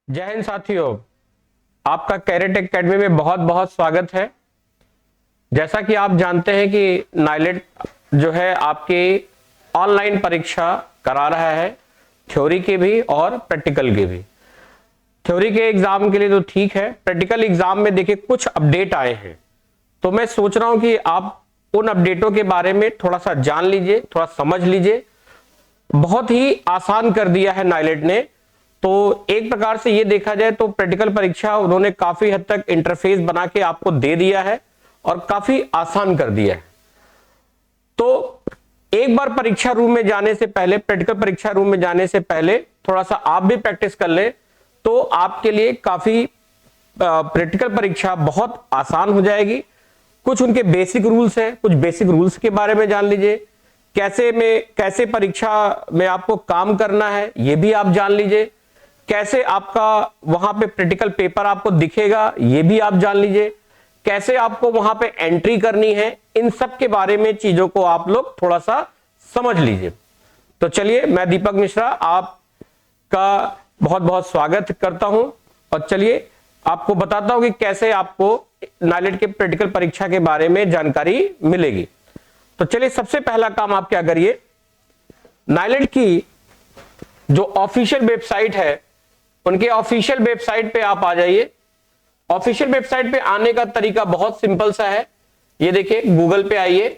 जय हिंद साथियों, आपका कैरेट एकेडमी में बहुत बहुत स्वागत है। जैसा कि आप जानते हैं कि नाइलेट जो है आपकी ऑनलाइन परीक्षा करा रहा है, थ्योरी के भी और प्रैक्टिकल के भी। थ्योरी के एग्जाम के लिए तो ठीक है, प्रैक्टिकल एग्जाम में देखिए कुछ अपडेट आए हैं, तो मैं सोच रहा हूं कि आप उन अपडेटों के बारे में थोड़ा सा जान लीजिए, थोड़ा समझ लीजिए। बहुत ही आसान कर दिया है नाइलेट ने। तो एक प्रकार से ये देखा जाए तो प्रैक्टिकल परीक्षा उन्होंने काफी हद तक इंटरफेस बना के आपको दे दिया है और काफी आसान कर दिया है। तो एक बार परीक्षा रूम में जाने से पहले, प्रैक्टिकल परीक्षा रूम में जाने से पहले थोड़ा सा आप भी प्रैक्टिस कर ले तो आपके लिए काफी प्रैक्टिकल परीक्षा बहुत आसान हो जाएगी। कुछ उनके बेसिक रूल्स हैं, कुछ बेसिक रूल्स के बारे में जान लीजिए। कैसे परीक्षा में आपको काम करना है ये भी आप जान लीजिए। कैसे आपका वहां पे प्रैक्टिकल पेपर आपको दिखेगा ये भी आप जान लीजिए। कैसे आपको वहां पे एंट्री करनी है, इन सब के बारे में चीजों को आप लोग थोड़ा सा समझ लीजिए। तो चलिए, मैं दीपक मिश्रा आपका बहुत बहुत स्वागत करता हूं और चलिए आपको बताता हूं कि कैसे आपको नाइलेट के प्रैक्टिकल परीक्षा के बारे में जानकारी मिलेगी। तो चलिए, सबसे पहला काम आप क्या करिए, नाइलेट की जो ऑफिशियल वेबसाइट है उनके ऑफिशियल वेबसाइट पे आप आ जाइए। ऑफिशियल वेबसाइट पे आने का तरीका बहुत सिंपल सा है। ये देखिए, गूगल पे आइए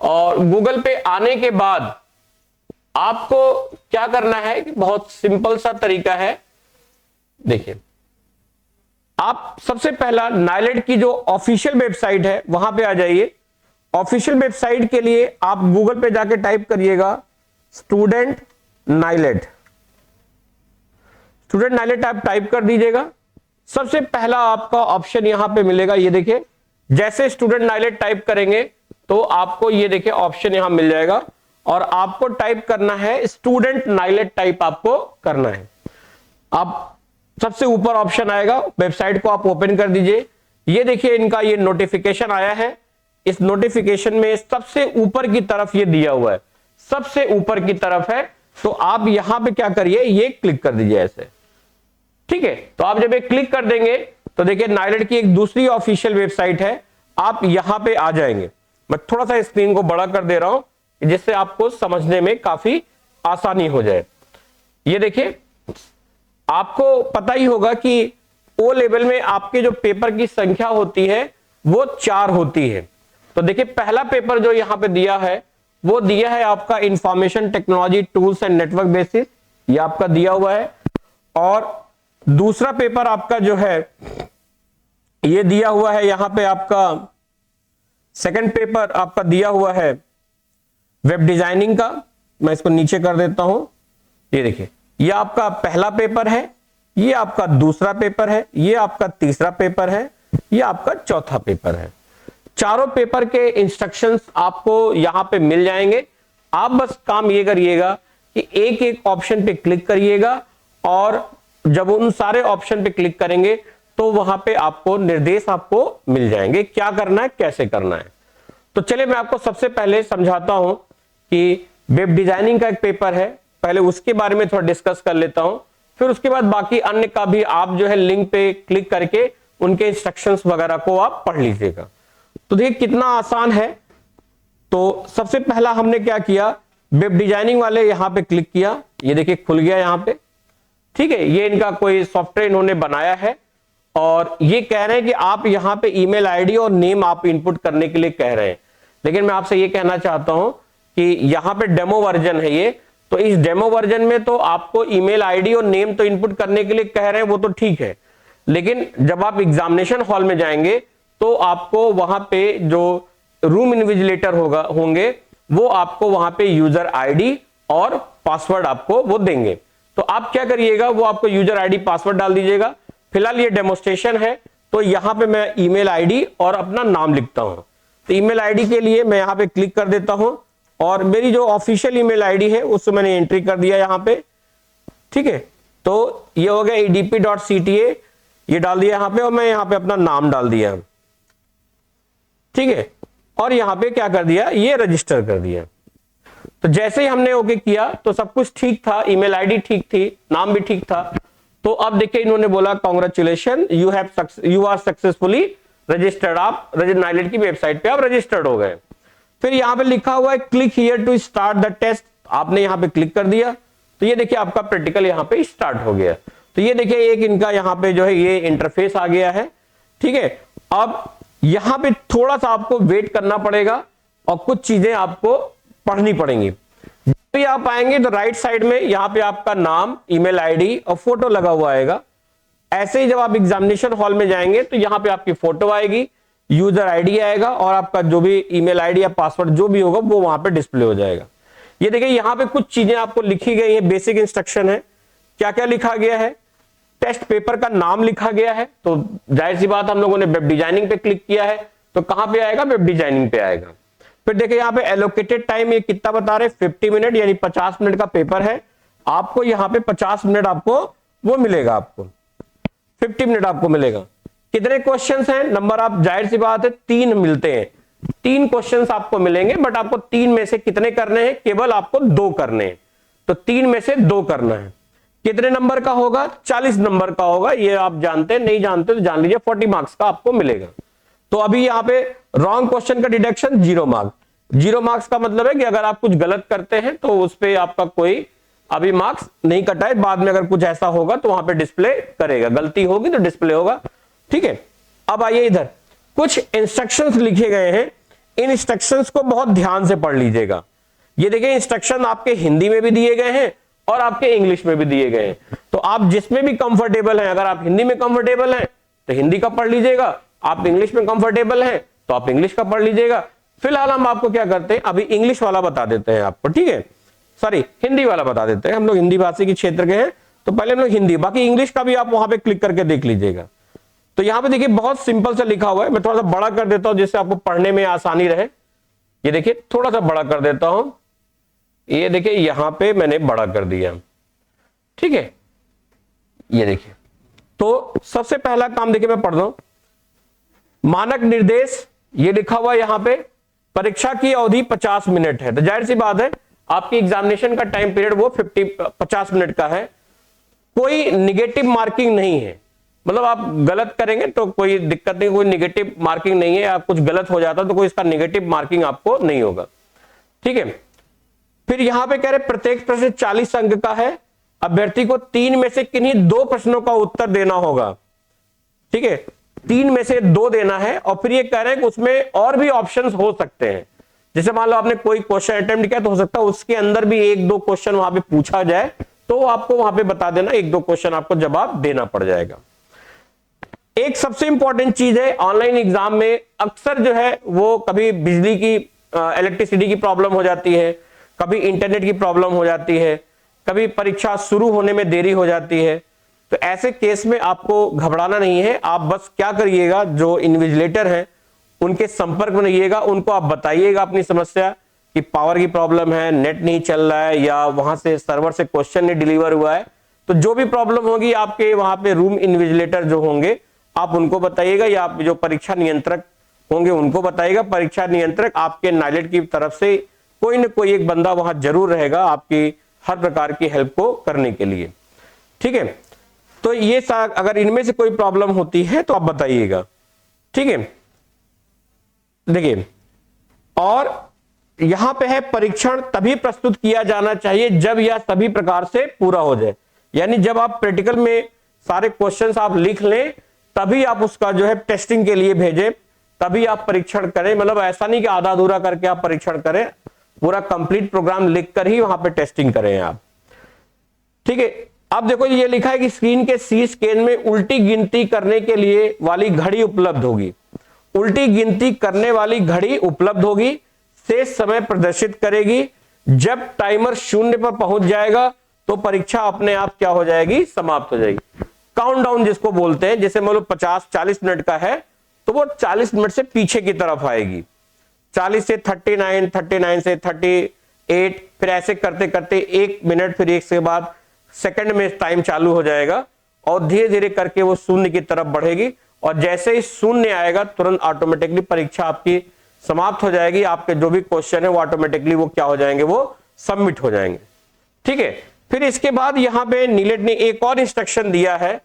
और गूगल पे आने के बाद आपको क्या करना है कि बहुत सिंपल सा तरीका है। देखिए, आप सबसे पहला नाइलेट की जो ऑफिशियल वेबसाइट है वहां पे आ जाइए। ऑफिशियल वेबसाइट के लिए आप गूगल पे जाके टाइप करिएगा स्टूडेंट नाइलेट। स्टूडेंट नाइलेट आप टाइप कर दीजिएगा। सबसे पहला आपका ऑप्शन यहां पे मिलेगा, ये देखिए। जैसे स्टूडेंट नाइलेट टाइप करेंगे तो आपको ये देखिए ऑप्शन यहां मिल जाएगा और आपको टाइप करना है स्टूडेंट नाइलेट, टाइप आपको करना है। आप सबसे ऊपर ऑप्शन आएगा, वेबसाइट को आप ओपन कर दीजिए। ये देखिए, इनका ये नोटिफिकेशन आया है। इस नोटिफिकेशन में सबसे ऊपर की तरफ ये दिया हुआ है, सबसे ऊपर की तरफ है। तो आप यहां पे क्या करिए, ये क्लिक कर दीजिए ऐसे, ठीक है। तो आप जब ये क्लिक कर देंगे तो देखिए नाइलेट की एक दूसरी ऑफिशियल वेबसाइट है, आप यहां पे आ जाएंगे। मैं थोड़ा सा स्क्रीन को बड़ा कर दे रहा हूं जिससे आपको समझने में काफी आसानी हो जाए। ये देखिए, आपको पता ही होगा कि ओ लेवल में आपके जो पेपर की संख्या होती है वो 4 होती है। तो देखिए, पहला पेपर जो यहां पे दिया है वो दिया है आपका information technology tools and network basis, ये आपका दिया हुआ है। और दूसरा पेपर आपका जो है ये दिया हुआ है यहां पे आपका सेकंड पेपर आपका दिया हुआ है वेब डिजाइनिंग का। मैं इसको नीचे कर देता हूं। ये देखिए, ये आपका पहला पेपर है, ये आपका दूसरा पेपर है, ये आपका तीसरा पेपर है, ये आपका चौथा पेपर है। चारों पेपर के इंस्ट्रक्शंस आपको यहां पे मिल जाएंगे। आप बस काम ये करिएगा कि एक एक ऑप्शन पे क्लिक करिएगा और जब उन सारे ऑप्शन पे क्लिक करेंगे तो वहां पे आपको निर्देश आपको मिल जाएंगे, क्या करना है, कैसे करना है। तो चलिए, मैं आपको सबसे पहले समझाता हूं कि वेब डिजाइनिंग का एक पेपर है, पहले उसके बारे में थोड़ा डिस्कस कर लेता हूं। फिर उसके बाद बाकी अन्य का भी आप जो है लिंक पे क्लिक करके उनके इंस्ट्रक्शंस वगैरह को आप पढ़ लीजिएगा। तो देखिए कितना आसान है। तो सबसे पहला हमने क्या किया, वेब डिजाइनिंग वाले यहां पे क्लिक किया। ये देखिए खुल गया यहां पे, ठीक है। ये इनका कोई सॉफ्टवेयर इन्होंने बनाया है और ये कह रहे हैं कि आप यहां पे ईमेल आईडी और नेम आप इनपुट करने के लिए कह रहे हैं। लेकिन मैं आपसे ये कहना चाहता हूं कि यहां पे डेमो वर्जन है ये, तो इस डेमो वर्जन में तो आपको ईमेल आईडी और नेम तो इनपुट करने के लिए कह रहे हैं, वो तो ठीक है। लेकिन जब आप एग्जामिनेशन हॉल में जाएंगे तो आपको वहां पे जो रूम इन्विजिलेटर होंगे वो आपको वहां पे यूजर आईडी और पासवर्ड आपको वो देंगे। तो आप क्या करिएगा, वो आपको यूजर आईडी पासवर्ड डाल दीजिएगा। फिलहाल ये डेमोस्ट्रेशन है तो यहां पे मैं ईमेल आईडी और अपना नाम लिखता हूं। तो ईमेल आईडी के लिए मैं यहां पे क्लिक कर देता हूं और मेरी जो ऑफिशियल ईमेल आईडी है उसको मैंने एंट्री कर दिया यहां पे, ठीक है। तो ये हो गया edp.cta, ये डाल दिया यहां पे और मैं यहां पे अपना नाम डाल दिया, ठीक है। और यहां पे क्या कर दिया, ये रजिस्टर कर दिया। तो जैसे ही हमने ओके किया तो सब कुछ ठीक था, ईमेल आईडी ठीक थी, नाम भी ठीक था। तो अब देखिए इन्होंने बोला congratulation, you are successfully registered, आप नाइलेट की वेबसाइट पे आप रजिस्टर्ड हो गए। फिर यहाँ पे लिखा हुआ है click here to start the test, आपने यहाँ पे क्लिक कर दिया तो ये देखिए आपका प्रैक्टिकल यहाँ पे स्टार्ट हो गया। तो ये देखिए एक इनका यहाँ पे जो है ये इंटरफेस आ गया है, ठीक है। अब यहाँ पे थोड़ा सा आपको वेट करना पड़ेगा और कुछ चीजें आपको पढ़नी पड़ेंगी। जब भी आप आएंगे तो राइट साइड में यहाँ पे आपका नाम, ईमेल आईडी और फोटो लगा हुआ आएगा। ऐसे ही जब आप एग्जामिनेशन हॉल में जाएंगे तो यहाँ पे आपकी फोटो आएगी, यूजर आईडी आएगा और आपका जो भी ईमेल आईडी या पासवर्ड जो भी होगा वो वहां पे डिस्प्ले हो जाएगा। ये देखिए यहाँ पे कुछ चीजें आपको लिखी गई है, बेसिक इंस्ट्रक्शन है। क्या क्या लिखा गया है? टेस्ट पेपर का नाम लिखा गया है, तो जाहिर सी बात हम लोगों ने वेब डिजाइनिंग पे क्लिक किया है तो कहां पे आएगा? वेब डिजाइनिंग पे आएगा। फिर देखिए यहाँ पे एलोकेटेड टाइम ये कितना बता रहे? 50 मिनट, यानी 50 मिनट का पेपर है। आपको यहाँ पे 50 मिनट आपको वो मिलेगा, आपको 50 मिनट आपको मिलेगा। कितने क्वेश्चंस हैं? नंबर आप जाहिर सी बात है 3 मिलते हैं, 3 क्वेश्चंस आपको मिलेंगे, बट आपको 3 में से कितने करने हैं? केवल आपको 2 करने हैं, तो 3 में से 2 करना है। कितने नंबर का होगा? 40 नंबर का होगा। ये आप जानते हैं, नहीं जानते तो जान लीजिए, 40 मार्क्स का आपको मिलेगा। तो अभी यहाँ पे रॉन्ग क्वेश्चन का डिडक्शन 0 मार्क्स। 0 मार्क्स का मतलब है कि अगर आप कुछ गलत करते हैं तो उस पर आपका कोई अभी मार्क्स नहीं कटा है, बाद में अगर कुछ ऐसा होगा तो वहां पे डिस्प्ले करेगा, गलती होगी तो डिस्प्ले होगा, ठीक है। अब आइए इधर कुछ इंस्ट्रक्शंस लिखे गए हैं, इन इंस्ट्रक्शंस को बहुत ध्यान से पढ़ लीजिएगा। ये देखिए इंस्ट्रक्शन आपके हिंदी में भी दिए गए हैं और आपके इंग्लिश में भी दिए गए हैं, तो आप जिसमें भी कंफर्टेबल हैं, अगर आप हिंदी में कंफर्टेबल हैं तो हिंदी का पढ़ लीजिएगा, आप इंग्लिश में कंफर्टेबल हैं तो आप इंग्लिश का पढ़ लीजिएगा। फिलहाल हम आपको क्या करते हैं, अभी इंग्लिश वाला बता देते हैं आपको, ठीक है, सॉरी हिंदी वाला बता देते हैं। हम लोग हिंदी भाषी के क्षेत्र के हैं तो पहले हम लोग हिंदी, बाकी इंग्लिश का भी आप वहां पे क्लिक करके देख लीजिएगा। तो यहां पे देखिए बहुत सिंपल सा लिखा हुआ है, मैं थोड़ा सा बड़ा कर देता हूं जिससे आपको पढ़ने में आसानी रहे। ये देखिए थोड़ा सा बड़ा कर देता हूं, ये देखिए यहां पे मैंने बड़ा कर दिया, ठीक है। ये देखिए, तो सबसे पहला काम देखिए मैं पढ़ रहा हूं, मानक निर्देश ये लिखा हुआ यहां पे, परीक्षा की अवधि 50 मिनट है। तो जाहिर सी बात है आपकी एग्जामिनेशन का टाइम पीरियड वो 50 मिनट का है। कोई निगेटिव मार्किंग नहीं है, मतलब आप गलत करेंगे तो कोई दिक्कत नहीं, कोई निगेटिव मार्किंग नहीं है, आप कुछ गलत हो जाता तो कोई इसका निगेटिव मार्किंग आपको नहीं होगा, ठीक है। फिर यहां पे कह रहे प्रत्येक प्रश्न 40 अंक का है, अभ्यर्थी को 3 में से किन्हीं 2 प्रश्नों का उत्तर देना होगा, ठीक है, 3 में से 2 देना है। और फिर ये कह रहे हैं कि उसमें और भी ऑप्शंस हो सकते हैं, जैसे मान लो आपने कोई क्वेश्चन अटेम्प्ट किया तो हो सकता है उसके अंदर भी 1-2 क्वेश्चन वहां पे पूछा जाए, तो आपको वहां पे बता देना, 1-2 क्वेश्चन आपको जवाब देना पड़ जाएगा। एक सबसे इंपॉर्टेंट चीज है, ऑनलाइन एग्जाम में अक्सर जो है वो कभी बिजली की इलेक्ट्रिसिटी की प्रॉब्लम हो जाती है, कभी इंटरनेट की प्रॉब्लम हो जाती है, कभी परीक्षा शुरू होने में देरी हो जाती है। तो ऐसे केस में आपको घबराना नहीं है, आप बस क्या करिएगा, जो इन्विजिलेटर हैं उनके संपर्क में रहिएगा, उनको आप बताइएगा अपनी समस्या कि पावर की प्रॉब्लम है, नेट नहीं चल रहा है, या वहां से सर्वर से क्वेश्चन नहीं डिलीवर हुआ है। तो जो भी प्रॉब्लम होगी आपके वहां पे रूम इन्विजिलेटर जो होंगे आप उनको बताइएगा, या आप जो परीक्षा नियंत्रक होंगे उनको बताइएगा। परीक्षा नियंत्रक आपके नाइलेट की तरफ से कोई न कोई एक बंदा वहां जरूर रहेगा आपकी हर प्रकार की हेल्प को करने के लिए, ठीक है। तो ये अगर इनमें से कोई प्रॉब्लम होती है तो आप बताइएगा, ठीक है। देखिए, और यहां पे है परीक्षण तभी प्रस्तुत किया जाना चाहिए जब यह सभी प्रकार से पूरा हो जाए, यानी जब आप प्रैक्टिकल में सारे क्वेश्चंस आप लिख लें तभी आप उसका जो है टेस्टिंग के लिए भेजें, तभी आप परीक्षण करें। मतलब ऐसा नहीं कि आधा अधूरा करके आप परीक्षण करें, पूरा कंप्लीट प्रोग्राम लिखकर ही वहां पे टेस्टिंग करें आप, ठीक है। अब देखो ये लिखा है कि स्क्रीन के शीर्ष केंद्र में उल्टी गिनती करने के लिए वाली घड़ी उपलब्ध होगी। उल्टी गिनती करने वाली घड़ी उपलब्ध होगी, शेष समय प्रदर्शित करेगी। जब टाइमर 0 पर पहुंच जाएगा तो परीक्षा अपने आप क्या हो जाएगी, समाप्त हो जाएगी। काउंटडाउन जिसको बोलते हैं, जैसे मान लो 50-40 मिनट का है तो वो 40 मिनट से पीछे की तरफ आएगी, 40 से 39, 39 से 38, फिर ऐसे करते करते 1 मिनट, फिर 1 से बाद सेकंड में टाइम चालू हो जाएगा और धीरे धीरे करके वो 0 की तरफ बढ़ेगी। और जैसे ही 0 आएगा तुरंत ऑटोमेटिकली परीक्षा आपकी समाप्त हो जाएगी। आपके जो भी क्वेश्चन है वो ऑटोमेटिकली वो क्या हो जाएंगे, वो सबमिट हो जाएंगे, ठीक है। फिर इसके बाद यहां पे नीलेट ने एक और इंस्ट्रक्शन दिया है।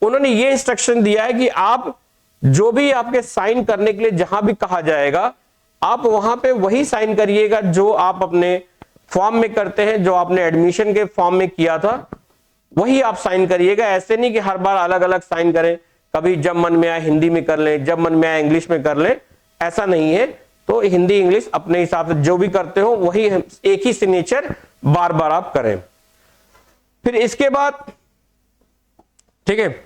उन्होंने ये इंस्ट्रक्शन दिया है कि आप जो भी आपके साइन करने के लिए जहां भी कहा जाएगा, आप वहां पे वही साइन करिएगा जो आप अपने फॉर्म में करते हैं, जो आपने एडमिशन के फॉर्म में किया था वही आप साइन करिएगा। ऐसे नहीं कि हर बार अलग अलग साइन करें, कभी जब मन में आए हिंदी में कर लें, जब मन में आए इंग्लिश में कर लें, ऐसा नहीं है। तो हिंदी इंग्लिश अपने हिसाब से जो भी करते हो वही एक ही सिग्नेचर बार बार आप करें। फिर इसके बाद ठीक है,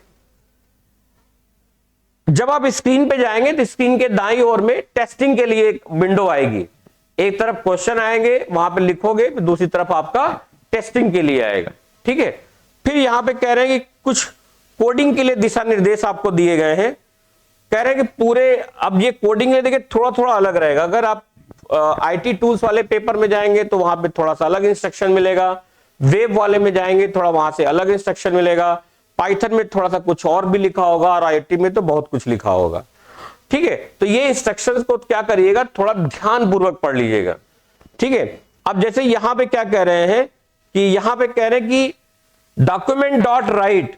जब आप स्क्रीन पे जाएंगे तो स्क्रीन के दाईं ओर में टेस्टिंग के लिए एक विंडो आएगी। एक तरफ क्वेश्चन आएंगे, वहां पे लिखोगे, फिर दूसरी तरफ आपका टेस्टिंग के लिए आएगा। ठीक है, फिर यहां पे कह रहे हैं कि कुछ कोडिंग के लिए दिशा निर्देश आपको दिए गए हैं। कह रहे हैं कि पूरे, अब ये कोडिंग में देखिए थोड़ा थोड़ा अलग रहेगा। अगर आप आईटी टूल्स वाले पेपर में जाएंगे तो वहां पे थोड़ा सा अलग इंस्ट्रक्शन मिलेगा, वेब वाले में जाएंगे थोड़ा वहां से अलग इंस्ट्रक्शन मिलेगा, पाइथन में थोड़ा सा कुछ और भी लिखा होगा, और आईटी में तो बहुत कुछ लिखा होगा। ठीक है, तो ये इंस्ट्रक्शंस को क्या करिएगा, थोड़ा ध्यानपूर्वक पढ़ लीजिएगा। ठीक है, अब जैसे यहां पे क्या कह रहे हैं कि यहां पे कह रहे हैं कि डॉक्यूमेंट डॉट राइट,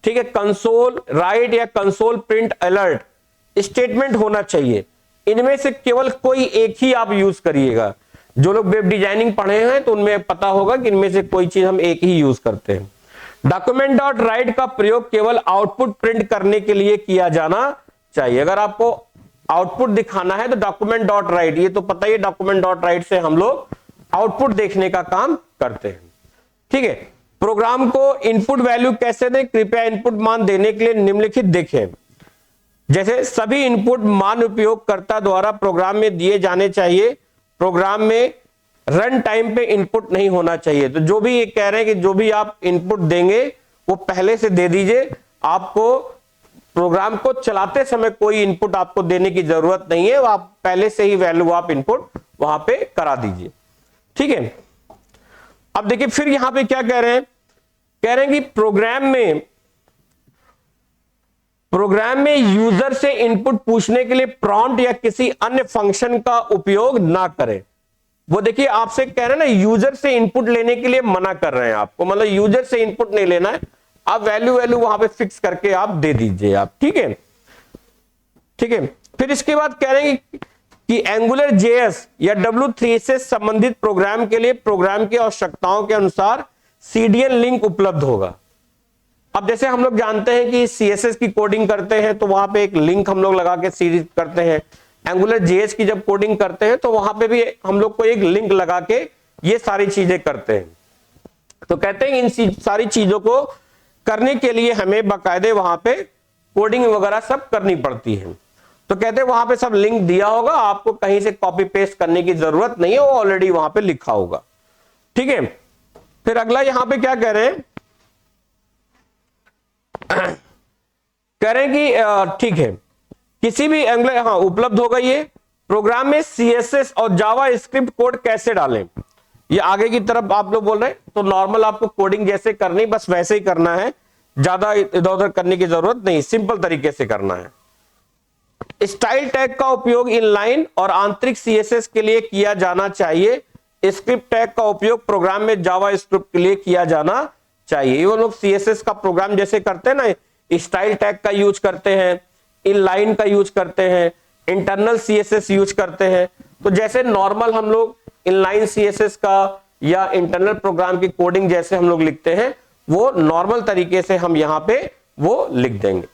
ठीक है, कंसोल राइट या कंसोल प्रिंट अलर्ट स्टेटमेंट होना चाहिए। इनमें से केवल कोई एक ही आप यूज करिएगा। जो लोग वेब डिजाइनिंग पढ़े हैं तो उनमें पता होगा कि इनमें से कोई चीज हम एक ही यूज करते हैं। डॉक्यूमेंट डॉट राइट का प्रयोग केवल आउटपुट प्रिंट करने के लिए किया जाना चाहिए। अगर आपको आउटपुट दिखाना है तो डॉक्यूमेंट डॉट राइट, ये तो पता ही, डॉक्यूमेंट डॉट राइट से हम लोग आउटपुट देखने का काम करते हैं। ठीक है, प्रोग्राम को इनपुट वैल्यू कैसे दें, कृपया इनपुट मान देने के लिए निम्नलिखित देखें। जैसे सभी इनपुट मान उपयोगकर्ता द्वारा प्रोग्राम में दिए जाने चाहिए। प्रोग्राम में रन टाइम पे इनपुट नहीं होना चाहिए। तो जो भी ये कह रहे हैं कि जो भी आप इनपुट देंगे वो पहले से दे दीजिए। आपको प्रोग्राम को चलाते समय कोई इनपुट आपको देने की जरूरत नहीं है, आप पहले से ही वैल्यू आप इनपुट वहां पे करा दीजिए। ठीक है, अब देखिए फिर यहां पे क्या कह रहे हैं, कह रहे हैं कि प्रोग्राम में यूजर से इनपुट पूछने के लिए प्रॉम्प्ट या किसी अन्य फंक्शन का उपयोग ना करें। वो देखिए आपसे कह रहे हैं ना, यूजर से इनपुट लेने के लिए मना कर रहे हैं आपको, मतलब यूजर से इनपुट नहीं लेना है, आप वैल्यू वहां पे फिक्स करके आप दे दीजिए आप। ठीक है, ठीक है, फिर इसके बाद कह रहे हैं कि एंगुलर जेएस या W3 से संबंधित प्रोग्राम के लिए प्रोग्राम की आवश्यकताओं के अनुसार CDN लिंक उपलब्ध होगा। अब जैसे हम लोग जानते हैं कि CSS की कोडिंग करते हैं तो वहां पे एक लिंक हम लोग लगा के सीरीज करते हैं। एंगुलर जेएस की जब कोडिंग करते हैं तो वहां पे भी हम लोग को एक लिंक लगा के ये सारी चीजें करते हैं। तो कहते हैं इन सारी चीजों को करने के लिए हमें बाकायदे वहां पे कोडिंग वगैरह सब करनी पड़ती है। तो कहते हैं वहां पे सब लिंक दिया होगा, आपको कहीं से कॉपी पेस्ट करने की जरूरत नहीं है, वो ऑलरेडी वहां पे लिखा होगा। ठीक है, फिर अगला यहां पे क्या कह रहे हैं, कह रहे हैं कि ठीक है, किसी भी एंगुलर, हाँ उपलब्ध होगा ये। प्रोग्राम में CSS और जावा स्क्रिप्ट कोड कैसे डालें, ये आगे की तरफ आप लोग बोल रहे हैं। तो नॉर्मल आपको कोडिंग जैसे करनी बस वैसे ही करना है, ज्यादा इधर उधर करने की जरूरत नहीं, सिंपल तरीके से करना है। स्टाइल टैग का उपयोग इनलाइन और आंतरिक CSS के लिए किया जाना चाहिए। स्क्रिप्ट टैग का उपयोग प्रोग्राम में जावा स्क्रिप्ट के लिए किया जाना चाहिए। वो लोग CSS का प्रोग्राम जैसे करते हैं ना, स्टाइल टैग का यूज करते हैं, इनलाइन का यूज करते हैं, इंटरनल CSS यूज करते हैं। तो जैसे नॉर्मल हम लोग इनलाइन CSS का या इंटरनल प्रोग्राम की कोडिंग जैसे हम लोग लिखते हैं, वो नॉर्मल तरीके से हम यहां पे वो लिख देंगे।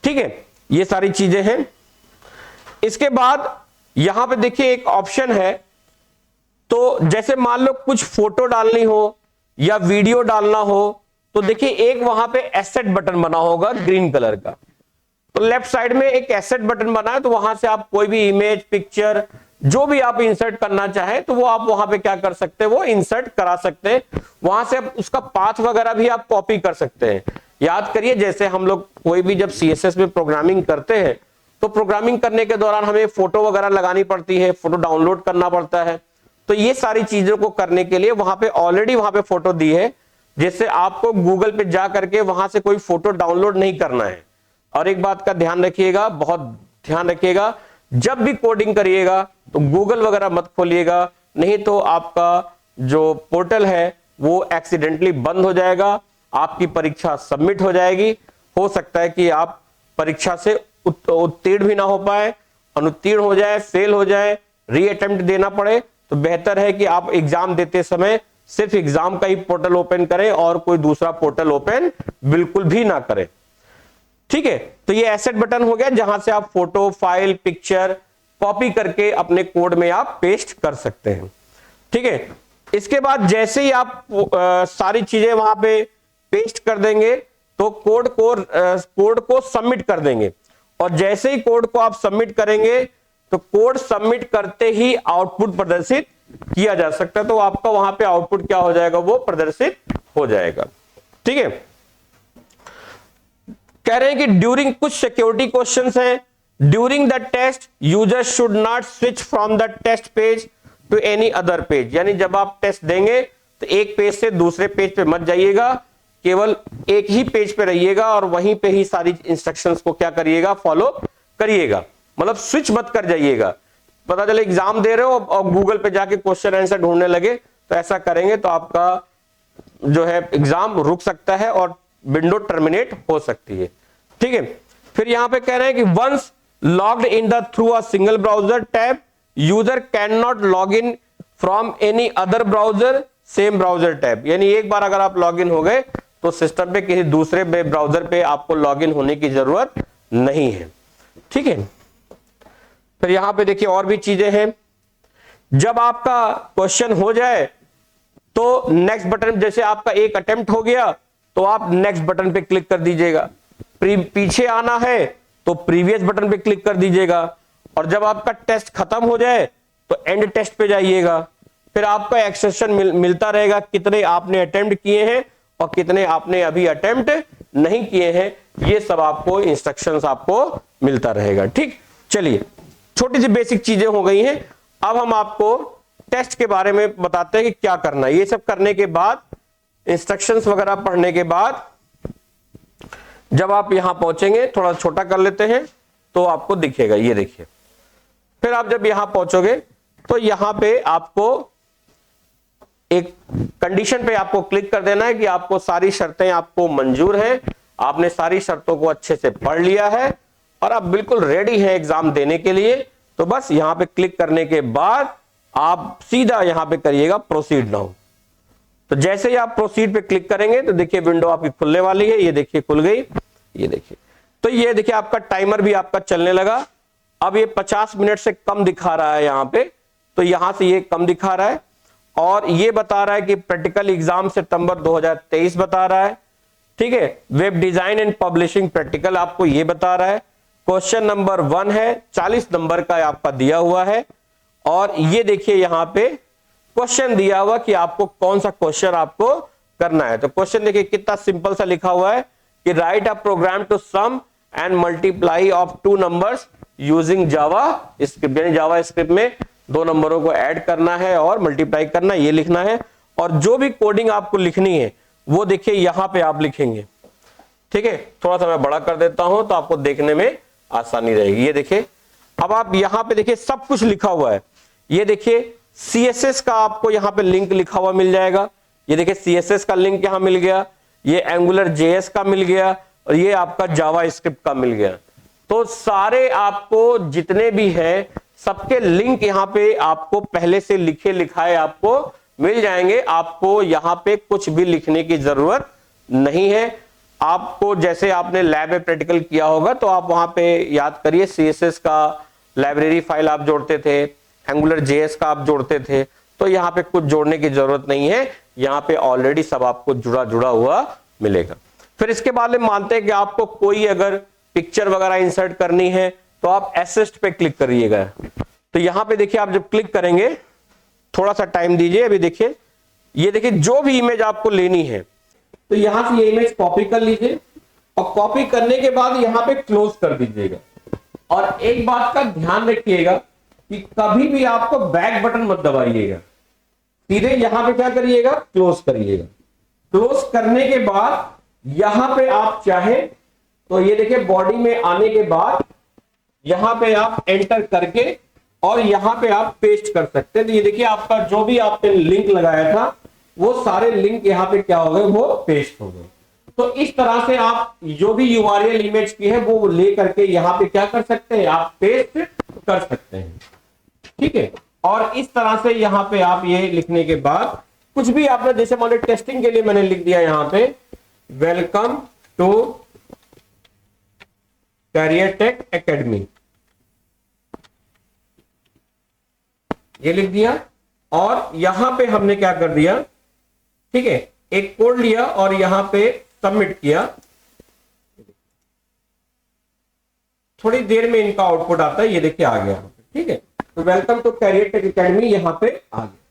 ठीक है, ये सारी चीजें हैं। इसके बाद यहां पे देखिए एक ऑप्शन है, तो जैसे मान लो कुछ फोटो डालनी हो या वीडियो डालना हो, तो देखिए एक वहां पे एसेट बटन बना होगा ग्रीन कलर का। तो लेफ्ट साइड में एक एसेट बटन बना है, तो वहां से आप कोई भी इमेज, पिक्चर जो भी आप इंसर्ट करना चाहे तो वो आप वहां पे क्या कर सकते हैं, वो इंसर्ट करा सकते हैं। वहां से आप उसका पाथ वगैरह भी आप कॉपी कर सकते हैं। याद करिए जैसे हम लोग कोई भी जब CSS में प्रोग्रामिंग करते हैं तो प्रोग्रामिंग करने के दौरान हमें फोटो वगैरह लगानी पड़ती है, फोटो डाउनलोड करना पड़ता है। तो ये सारी चीजों को करने के लिए वहां पे ऑलरेडी वहां पे फोटो दी है, जिससे आपको गूगल पे जा करके वहां से कोई फोटो डाउनलोड नहीं करना है। और एक बात का ध्यान रखिएगा, बहुत ध्यान रखिएगा, जब भी कोडिंग करिएगा तो गूगल वगैरह मत खोलिएगा, नहीं तो आपका जो पोर्टल है वो एक्सीडेंटली बंद हो जाएगा, आपकी परीक्षा सबमिट हो जाएगी। हो सकता है कि आप परीक्षा से उत्तीर्ण भी ना हो पाए, अनुत्तीर्ण हो जाए, फेल हो जाए, री अटेम्प्ट देना पड़े। तो बेहतर है कि आप एग्जाम देते समय सिर्फ एग्जाम का ही पोर्टल ओपन करें और कोई दूसरा पोर्टल ओपन बिल्कुल भी ना करें। ठीक है, तो ये एसेट बटन हो गया जहां से आप फोटो, फाइल, पिक्चर कॉपी करके अपने कोड में आप पेस्ट कर सकते हैं। ठीक है, इसके बाद जैसे ही आप सारी चीजें वहां पे पेस्ट कर देंगे तो कोड को सबमिट कर देंगे, और जैसे ही कोड को आप सबमिट करेंगे तो कोड सबमिट करते ही आउटपुट प्रदर्शित किया जा सकता है। तो आपका वहां पे आउटपुट क्या हो जाएगा, वो प्रदर्शित हो जाएगा। ठीक है, कह रहे हैं कि ड्यूरिंग, कुछ सिक्योरिटी क्वेश्चंस हैं, during the test user should not switch from the test page to any other page. यानी जब आप टेस्ट देंगे तो एक पेज से दूसरे पेज पे मत जाइएगा, केवल एक ही पेज पे रहिएगा और वहीं पे ही सारी इंस्ट्रक्शंस को क्या करिएगा, फॉलो करिएगा। मतलब स्विच मत कर जाइएगा। पता चले एग्जाम दे रहे हो और गूगल पे जाके क्वेश्चन आंसर ढूंढने लगे, तो ऐसा करेंगे तो आपका जो है एग्जाम रुक सकता है और विंडो टर्मिनेट हो सकती है। ठीक है, फिर यहां पे कह रहे हैं कि once logged in the through a single browser tab user can not log in from any other browser same browser tab. यानी एक बार अगर आप लॉग इन हो गए तो सिस्टम पे किसी दूसरे ब्राउजर पे आपको लॉग इन होने की जरूरत नहीं है। ठीक है, फिर यहां पे देखिए और भी चीजें हैं। जब आपका क्वेश्चन हो जाए तो नेक्स्ट बटन, जैसे आपका एक अटेम्प्ट हो गया तो आप नेक्स्ट बटन पे क्लिक कर दीजिएगा, पीछे आना है तो प्रीवियस बटन पे क्लिक कर दीजिएगा, और जब आपका टेस्ट खत्म हो जाए तो एंड टेस्ट पे जाइएगा। फिर आपका एक्सेशन मिलता रहेगा कितने आपने अटेम्प्ट किए हैं और कितने आपने अभी अटेम्प्ट नहीं किए हैं, ये सब आपको इंस्ट्रक्शंस आपको मिलता रहेगा। ठीक, चलिए छोटी सी बेसिक चीजें हो गई हैं। अब हम आपको टेस्ट के बारे में बताते हैं कि क्या करना है। ये सब करने के बाद, इंस्ट्रक्शंस वगैरह पढ़ने के बाद, जब आप यहां पहुंचेंगे, थोड़ा छोटा कर लेते हैं तो आपको दिखेगा, ये देखिए। फिर आप जब यहां पहुंचोगे तो यहां पे आपको एक कंडीशन पे आपको क्लिक कर देना है कि आपको सारी शर्तें आपको मंजूर हैं, आपने सारी शर्तों को अच्छे से पढ़ लिया है और आप बिल्कुल रेडी हैं एग्जाम देने के लिए। तो बस यहां पे क्लिक करने के बाद आप सीधा यहां पे करिएगा प्रोसीड नाउ। तो जैसे ही आप प्रोसीड पे क्लिक करेंगे तो देखिए विंडो आपकी खुलने वाली है। ये देखिए खुल गई, ये देखिए। तो ये देखिए आपका टाइमर भी आपका चलने लगा। अब ये 50 मिनट से कम दिखा रहा है यहां पे, तो यहां से ये कम दिखा रहा है और ये बता रहा है कि प्रैक्टिकल एग्जाम सितंबर 2023 बता रहा है। ठीक है, web design and publishing practical आपको ये बता रहा है। क्वेश्चन नंबर 1 है, 40 नंबर का आपका दिया हुआ है। और ये देखिए यहां पे क्वेश्चन दिया हुआ कि आपको कौन सा क्वेश्चन आपको करना है। तो क्वेश्चन देखिए कितना सिंपल सा लिखा हुआ है कि write a program to sum and multiply of 2 numbers using JavaScript. यानी जावा स्क्रिप्ट में 2 नंबरों को ऐड करना है और मल्टीप्लाई करना, ये लिखना है। और जो भी कोडिंग आपको लिखनी है वो देखिए यहां पे आप लिखेंगे। ठीक है, थोड़ा सा मैं बड़ा कर देता हूं तो आपको देखने में आसानी रहेगी। ये देखिए, अब आप यहां पे देखिए सब कुछ लिखा हुआ है। ये देखिए CSS का आपको यहां पे लिंक लिखा हुआ मिल जाएगा। ये देखिए CSS का लिंक यहां मिल गया, ये एंगुलर JS का मिल गया और ये आपका जावा स्क्रिप्ट का मिल गया। तो सारे आपको जितने भी हैं सबके लिंक यहां पे आपको पहले से लिखे लिखाए आपको मिल जाएंगे। आपको यहां पे कुछ भी लिखने की जरूरत नहीं है। आपको जैसे आपने लैब में प्रैक्टिकल किया होगा तो आप वहां पे याद करिए CSS का लाइब्रेरी फाइल आप जोड़ते थे, एंगुलर JS का आप जोड़ते थे। तो यहाँ पे कुछ जोड़ने की जरूरत नहीं है, यहाँ पे ऑलरेडी सब आपको जुड़ा हुआ मिलेगा। फिर इसके बाद में मानते हैं कि आपको कोई अगर पिक्चर वगैरह इंसर्ट करनी है तो आप असिस्ट पे क्लिक करिएगा। तो यहाँ पे देखिए आप जब क्लिक करेंगे, थोड़ा सा टाइम दीजिए। अभी देखिए, ये देखिए जो भी इमेज आपको लेनी है तो यहां से ये इमेज कॉपी कर लीजिए और कॉपी करने के बाद यहां पे क्लोज कर दीजिएगा। और एक बात का ध्यान रखिएगा कि कभी भी आपको बैक बटन मत दबाइएगा, सीधे यहां पे क्या करिएगा, क्लोज करिएगा। क्लोज करने के बाद यहां पे आप चाहे तो ये देखिए बॉडी में आने के बाद यहां पे आप एंटर करके और यहां पे आप पेस्ट कर सकते हैं। तो ये देखिए आपका जो भी आपने लिंक लगाया था वो सारे लिंक यहाँ पे क्या हो गए, वो पेस्ट हो गए। तो इस तरह से आप जो भी यूआरएल इमेज की है वो ले करके यहाँ पे क्या कर सकते हैं, आप पेस्ट कर सकते हैं। ठीक है, और इस तरह से यहाँ पे आप ये लिखने के बाद कुछ भी आपने, जैसे मान लो टेस्टिंग के लिए मैंने लिख दिया यहाँ पे welcome to Career Tech Academy, ये लिख दिया। और यहां पे हमने क्या कर दिया, ठीक है, एक कोड लिया और यहां पे सबमिट किया। थोड़ी देर में इनका आउटपुट आता है, ये देखिए आ गया। ठीक है, तो welcome to Career Tech Academy यहां पे आ गया।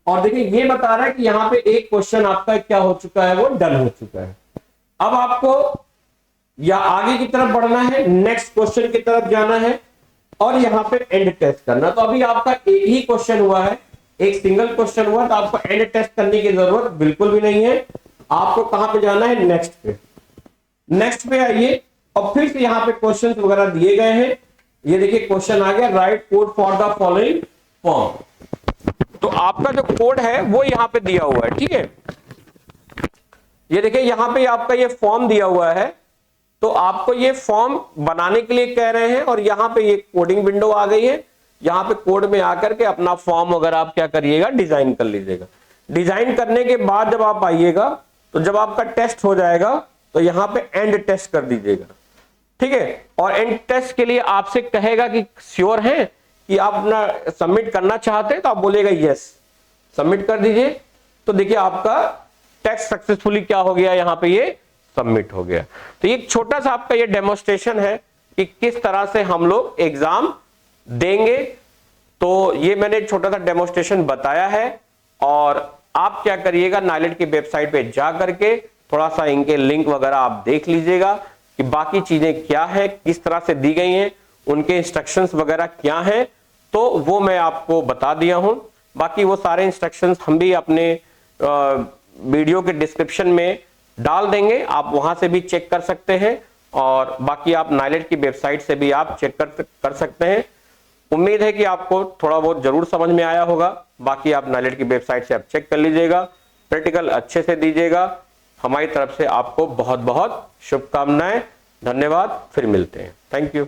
और देखिए ये बता रहा है कि यहां पे एक क्वेश्चन आपका क्या हो चुका है, वो डन हो चुका है। अब आपको या आगे की तरफ बढ़ना है, नेक्स्ट क्वेश्चन की तरफ जाना है और यहां पे एंड टेस्ट करना। तो अभी आपका एक ही क्वेश्चन हुआ है, एक सिंगल क्वेश्चन हुआ, तो आपको एंड टेस्ट करने की जरूरत बिल्कुल भी नहीं है। आपको कहां पे जाना है, नेक्स्ट पे। नेक्स्ट पे आइए और फिर से यहां पे क्वेश्चंस वगैरह दिए गए हैं। ये देखिए क्वेश्चन आ गया, right code for the following form. तो आपका जो कोड है वो यहां पे दिया हुआ है। ठीक है, ये देखिए यहां पे आपका ये फॉर्म दिया हुआ है, तो आपको ये फॉर्म बनाने के लिए कह रहे हैं और यहां पे ये कोडिंग विंडो आ गई है। यहां पे कोड में आकर के अपना फॉर्म वगैरह आप क्या करिएगा, डिजाइन कर लीजिएगा। डिजाइन करने के बाद जब आप आइएगा तो जब आपका टेस्ट हो जाएगा तो यहां पे एंड टेस्ट कर दीजिएगा। ठीक है, और एंड टेस्ट के लिए आपसे कहेगा कि श्योर है कि आप अपना सबमिट करना चाहते हैं, तो आप बोलेगा यस, सबमिट कर दीजिए। तो देखिए आपका टेस्ट सक्सेसफुली क्या हो गया, यहां पे ये सबमिट हो गया। तो ये एक छोटा सा आपका ये डेमोस्ट्रेशन है कि किस तरह से हम लोग एग्जाम देंगे। तो ये मैंने छोटा सा डेमोस्ट्रेशन बताया है, और आप क्या करिएगा, नाइलेट की वेबसाइट पे जा करके थोड़ा सा इनके लिंक वगैरह आप देख लीजिएगा कि बाकी चीजें क्या है, किस तरह से दी गई हैं, उनके इंस्ट्रक्शंस वगैरह क्या हैं, तो वो मैं आपको बता दिया हूं। बाकी वो सारे इंस्ट्रक्शंस हम भी अपने वीडियो के डिस्क्रिप्शन में डाल देंगे, आप वहां से भी चेक कर सकते हैं, और बाकी आप नाइलेट की वेबसाइट से भी आप चेक कर सकते हैं। उम्मीद है कि आपको थोड़ा बहुत जरूर समझ में आया होगा। बाकी आप नाइलेट की वेबसाइट से आप चेक कर लीजिएगा, प्रैक्टिकल अच्छे से दीजिएगा। हमारी तरफ से आपको बहुत बहुत शुभकामनाएं। धन्यवाद, फिर मिलते हैं। Thank you.